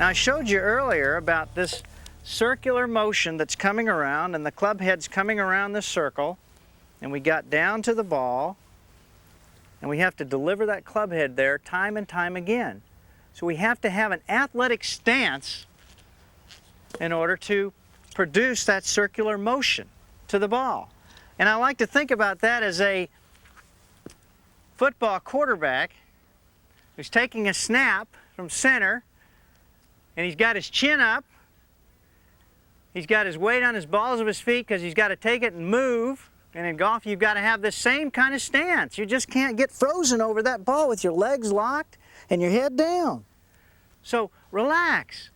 Now I showed you earlier about this circular motion that's coming around, and the club head's coming around this circle, and we got down to the ball, and we have to deliver that club head there time and time again. So we have to have an athletic stance in order to produce that circular motion to the ball. And I like to think about that as a football quarterback who's taking a snap from center, and he's got his chin up, he's got his weight on his balls of his feet because he's got to take it and move. And in golf, you've got to have the same kind of stance. You just can't get frozen over that ball with your legs locked and your head down. So relax.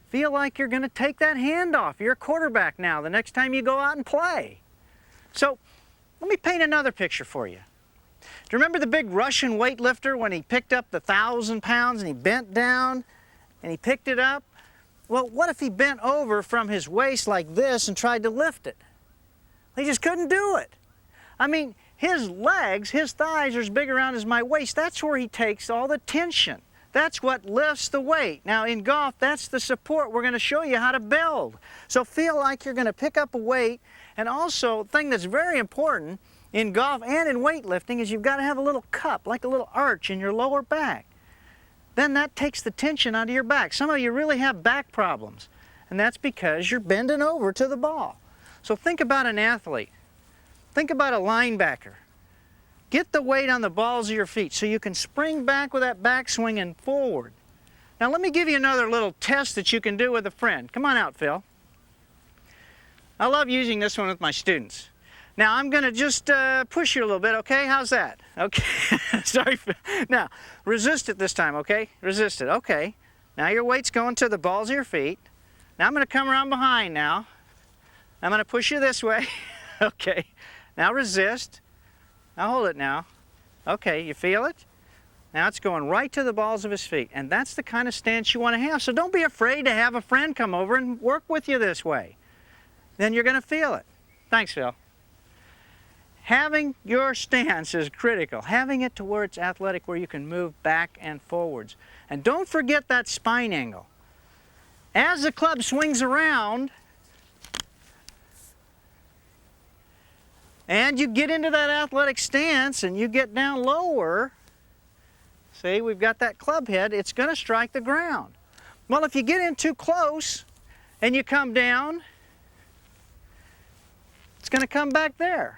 Feel like you're going to take that hand off. You're a quarterback now the next time you go out and play. So let me paint another picture for you. Do you remember the big Russian weightlifter when he picked up the 1,000 pounds and he bent down and he picked it up? Well, what if he bent over from his waist like this and tried to lift it? He just couldn't do it. I mean, his legs, his thighs are as big around as my waist. That's where he takes all the tension. That's what lifts the weight. Now in golf, that's the support we're going to show you how to build. So feel like you're going to pick up a weight. And also, the thing that's very important in golf and in weightlifting is you've got to have a little cup, like a little arch in your lower back. Then that takes the tension out of your back. Some of you really have back problems, and that's because you're bending over to the ball. So think about an athlete. Think about a linebacker. Get the weight on the balls of your feet so you can spring back with that backswing and forward. Now let me give you another little test that you can do with a friend. Come on out, Phil. I love using this one with my students. Now I'm going to just push you a little bit, okay? How's that? Okay. Sorry. Now, resist it this time, okay? Resist it. Okay. Now your weight's going to the balls of your feet. Now I'm going to come around behind now. I'm going to push you this way. Okay. Now resist. Now hold it now. Okay, you feel it? Now it's going right to the balls of his feet. And that's the kind of stance you want to have. So don't be afraid to have a friend come over and work with you this way. Then you're going to feel it. Thanks, Phil. Having your stance is critical. Having it to where it's athletic, where you can move back and forwards. And don't forget that spine angle. As the club swings around, and you get into that athletic stance and you get down lower, see, we've got that club head, it's going to strike the ground. Well, if you get in too close and you come down, it's going to come back there.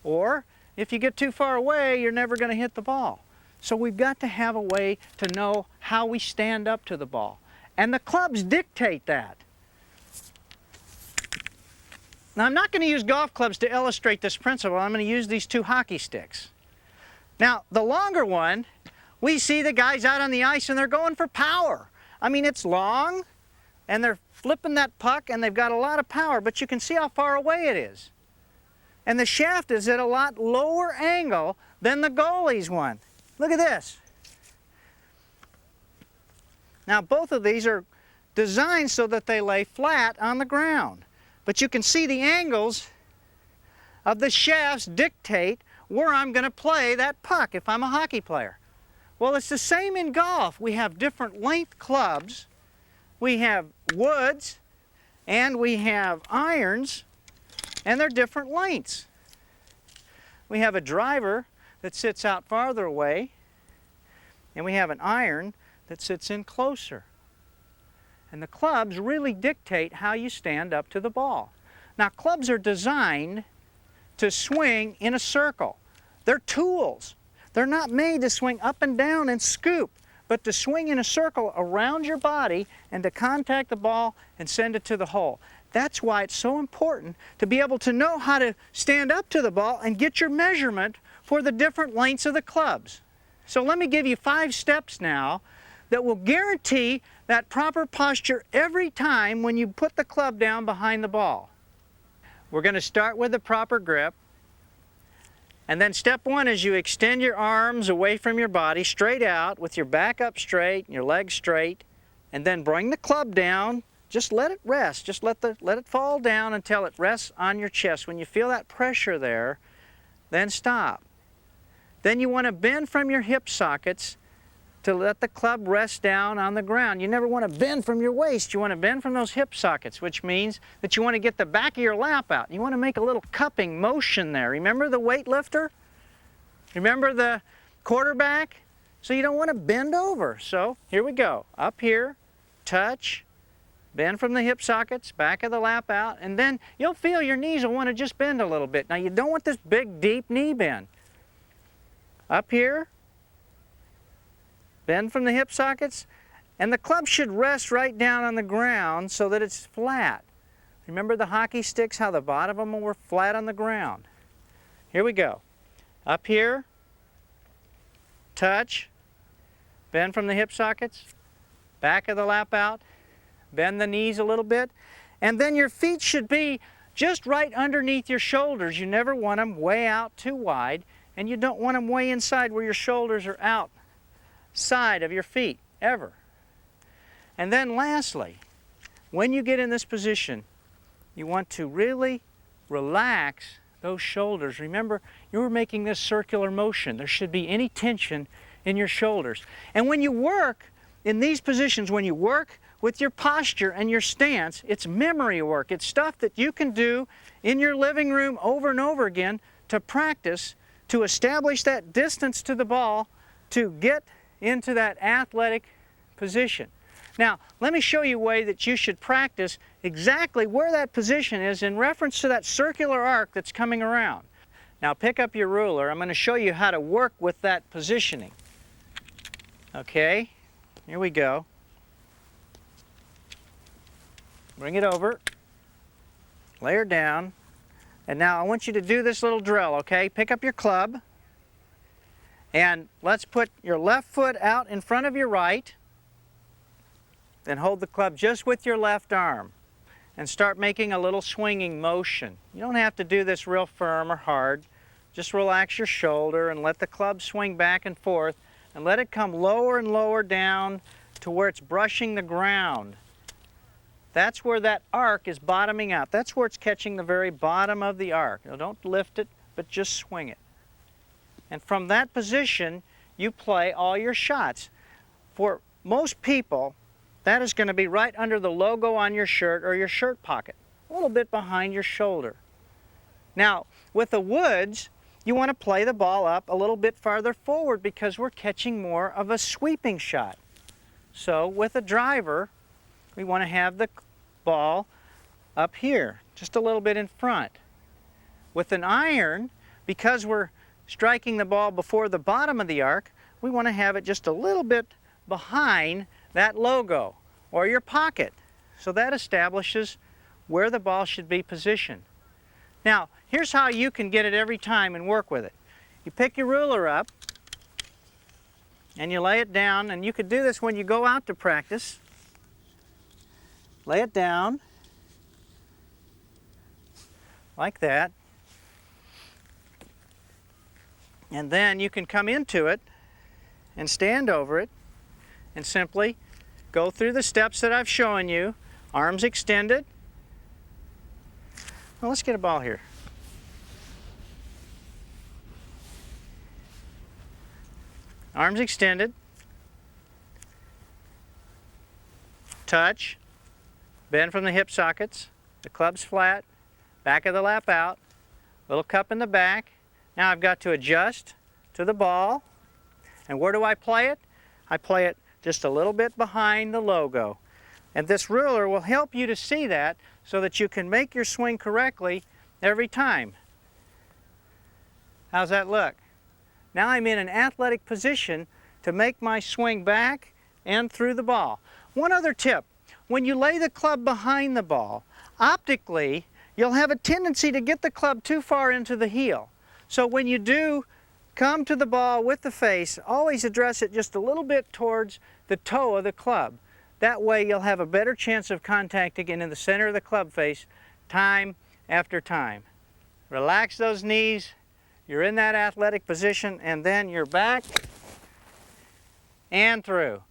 Or if you get too far away, you're never going to hit the ball. So we've got to have a way to know how we stand up to the ball. And the clubs dictate that. Now, I'm not going to use golf clubs to illustrate this principle. I'm going to use these two hockey sticks. Now, the longer one, we see the guys out on the ice and they're going for power. I mean, it's long and they're flipping that puck and they've got a lot of power, but you can see how far away it is. And the shaft is at a lot lower angle than the goalie's one. Look at this. Now, both of these are designed so that they lay flat on the ground. But you can see the angles of the shafts dictate where I'm going to play that puck if I'm a hockey player. Well, it's the same in golf. We have different length clubs. We have woods and we have irons, and they're different lengths. We have a driver that sits out farther away, and we have an iron that sits in closer. And the clubs really dictate how you stand up to the ball. Now, clubs are designed to swing in a circle. They're tools. They're not made to swing up and down and scoop, but to swing in a circle around your body and to contact the ball and send it to the hole. That's why it's so important to be able to know how to stand up to the ball and get your measurement for the different lengths of the clubs. So let me give you 5 steps now that will guarantee that proper posture every time when you put the club down behind the ball. We're going to start with the proper grip. And then step 1 is you extend your arms away from your body, straight out, with your back up straight and your legs straight. And then bring the club down. Just let it rest. Just let it fall down until it rests on your chest. When you feel that pressure there, then stop. Then you want to bend from your hip sockets to let the club rest down on the ground. You never want to bend from your waist. You want to bend from those hip sockets, which means that you want to get the back of your lap out. You want to make a little cupping motion there. Remember the weightlifter? Remember the quarterback? So you don't want to bend over. So here we go. Up here, touch, bend from the hip sockets, back of the lap out, and then you'll feel your knees will want to just bend a little bit. Now you don't want this big, deep knee bend. Up here, bend from the hip sockets, and the club should rest right down on the ground so that it's flat. Remember the hockey sticks, how the bottom of them were flat on the ground. Here we go. Up here, touch, bend from the hip sockets, back of the lap out, bend the knees a little bit, and then your feet should be just right underneath your shoulders. You never want them way out too wide, and you don't want them way inside where your shoulders are outside of your feet, ever. And then lastly, when you get in this position, you want to really relax those shoulders. Remember, you're making this circular motion. There should be any tension in your shoulders. And when you work in these positions, when you work with your posture and your stance, it's memory work. It's stuff that you can do in your living room over and over again to practice, to establish that distance to the ball, to get into that athletic position. Now, let me show you a way that you should practice exactly where that position is in reference to that circular arc that's coming around. Now, pick up your ruler. I'm going to show you how to work with that positioning. Okay, here we go. Bring it over, lay her down, and now I want you to do this little drill, okay? Pick up your club, and let's put your left foot out in front of your right, then hold the club just with your left arm, and start making a little swinging motion. You don't have to do this real firm or hard. Just relax your shoulder and let the club swing back and forth, and let it come lower and lower down to where it's brushing the ground. That's where that arc is bottoming out. That's where it's catching the very bottom of the arc. Now, don't lift it, but just swing it. And from that position, you play all your shots. For most people, that is going to be right under the logo on your shirt or your shirt pocket, a little bit behind your shoulder. Now, with the woods, you want to play the ball up a little bit farther forward because we're catching more of a sweeping shot. So with a driver, we want to have the ball up here, just a little bit in front. With an iron, because we're striking the ball before the bottom of the arc, we want to have it just a little bit behind that logo or your pocket. So that establishes where the ball should be positioned. Now, here's how you can get it every time and work with it. You pick your ruler up and you lay it down, and you could do this when you go out to practice. Lay it down like that, and then you can come into it and stand over it and simply go through the steps that I've shown you. Arms extended. Well, let's get a ball here. Arms extended. Touch. Bend from the hip sockets. The club's flat. Back of the lap out. Little cup in the back. Now I've got to adjust to the ball. And where do I play it? I play it just a little bit behind the logo. And this ruler will help you to see that so that you can make your swing correctly every time. How's that look? Now I'm in an athletic position to make my swing back and through the ball. One other tip. When you lay the club behind the ball, optically, you'll have a tendency to get the club too far into the heel. So when you do come to the ball with the face, always address it just a little bit towards the toe of the club. That way you'll have a better chance of contacting it in the center of the club face time after time. Relax those knees, you're in that athletic position, and then you're back and through.